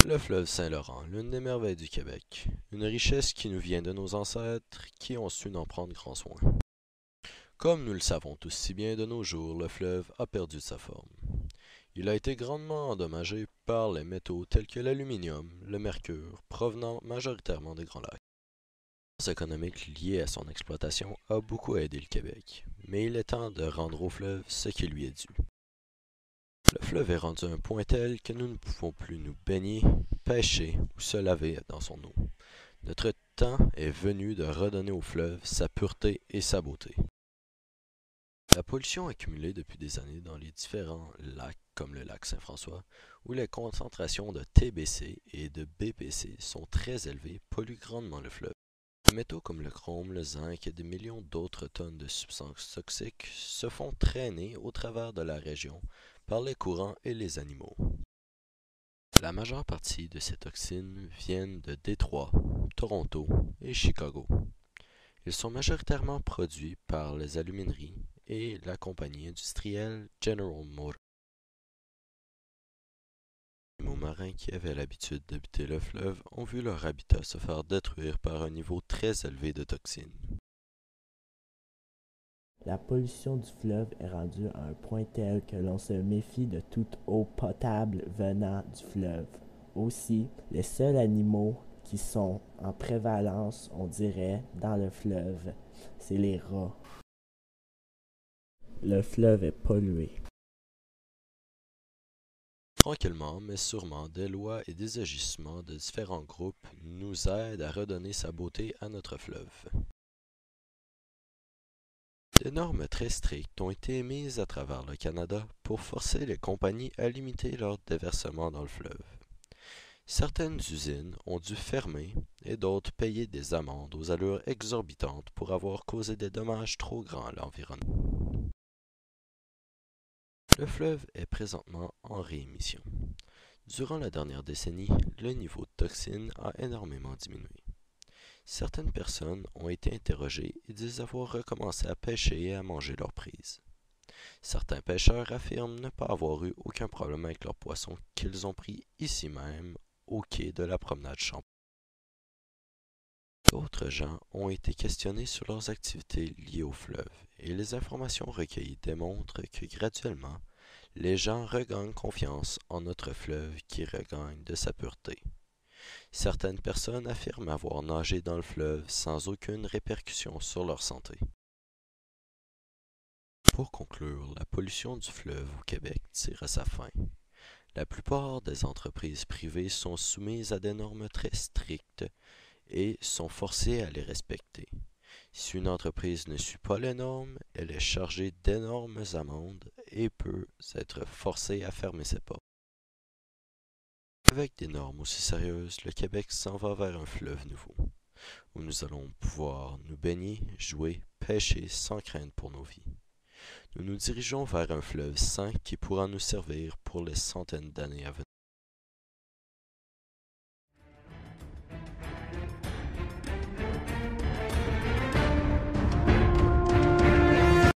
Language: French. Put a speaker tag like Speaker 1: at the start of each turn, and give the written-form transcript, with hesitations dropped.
Speaker 1: Le fleuve Saint-Laurent, l'une des merveilles du Québec. Une richesse qui nous vient de nos ancêtres qui ont su en prendre grand soin. Comme nous le savons tous si bien de nos jours, le fleuve a perdu sa forme. Il a été grandement endommagé par les métaux tels que l'aluminium, le mercure, provenant majoritairement des Grands Lacs. La force économique liée à son exploitation a beaucoup aidé le Québec, mais il est temps de rendre au fleuve ce qui lui est dû. Le fleuve est rendu à un point tel que nous ne pouvons plus nous baigner, pêcher ou se laver dans son eau. Notre temps est venu de redonner au fleuve sa pureté et sa beauté. La pollution accumulée depuis des années dans les différents lacs comme le lac Saint-François, où les concentrations de TBC et de BPC sont très élevées, polluent grandement le fleuve. Des métaux comme le chrome, le zinc et des millions d'autres tonnes de substances toxiques se font traîner au travers de la région par les courants et les animaux. La majeure partie de ces toxines viennent de Détroit, Toronto et Chicago. Ils sont majoritairement produits par les alumineries et la compagnie industrielle General Motors. Les animaux marins qui avaient l'habitude d'habiter le fleuve ont vu leur habitat se faire détruire par un niveau très élevé de toxines.
Speaker 2: La pollution du fleuve est rendue à un point tel que l'on se méfie de toute eau potable venant du fleuve. Aussi, les seuls animaux qui sont en prévalence, on dirait, dans le fleuve, c'est les rats. Le fleuve est pollué.
Speaker 1: Tranquillement, mais sûrement, des lois et des agissements de différents groupes nous aident à redonner sa beauté à notre fleuve. Des normes très strictes ont été émises à travers le Canada pour forcer les compagnies à limiter leur déversement dans le fleuve. Certaines usines ont dû fermer et d'autres payer des amendes aux allures exorbitantes pour avoir causé des dommages trop grands à l'environnement. Le fleuve est présentement en réémission. Durant la dernière décennie, le niveau de toxines a énormément diminué. Certaines personnes ont été interrogées et disent avoir recommencé à pêcher et à manger leurs prises. Certains pêcheurs affirment ne pas avoir eu aucun problème avec leurs poissons qu'ils ont pris ici même, au quai de la promenade Champlain. D'autres gens ont été questionnés sur leurs activités liées au fleuve et les informations recueillies démontrent que graduellement, les gens regagnent confiance en notre fleuve qui regagne de sa pureté. Certaines personnes affirment avoir nagé dans le fleuve sans aucune répercussion sur leur santé. Pour conclure, la pollution du fleuve au Québec tire à sa fin. La plupart des entreprises privées sont soumises à des normes très strictes et sont forcées à les respecter. Si une entreprise ne suit pas les normes, elle est chargée d'énormes amendes et peut être forcée à fermer ses portes. Avec des normes aussi sérieuses, le Québec s'en va vers un fleuve nouveau, où nous allons pouvoir nous baigner, jouer, pêcher sans crainte pour nos vies. Nous nous dirigeons vers un fleuve sain qui pourra nous servir pour les centaines d'années à venir.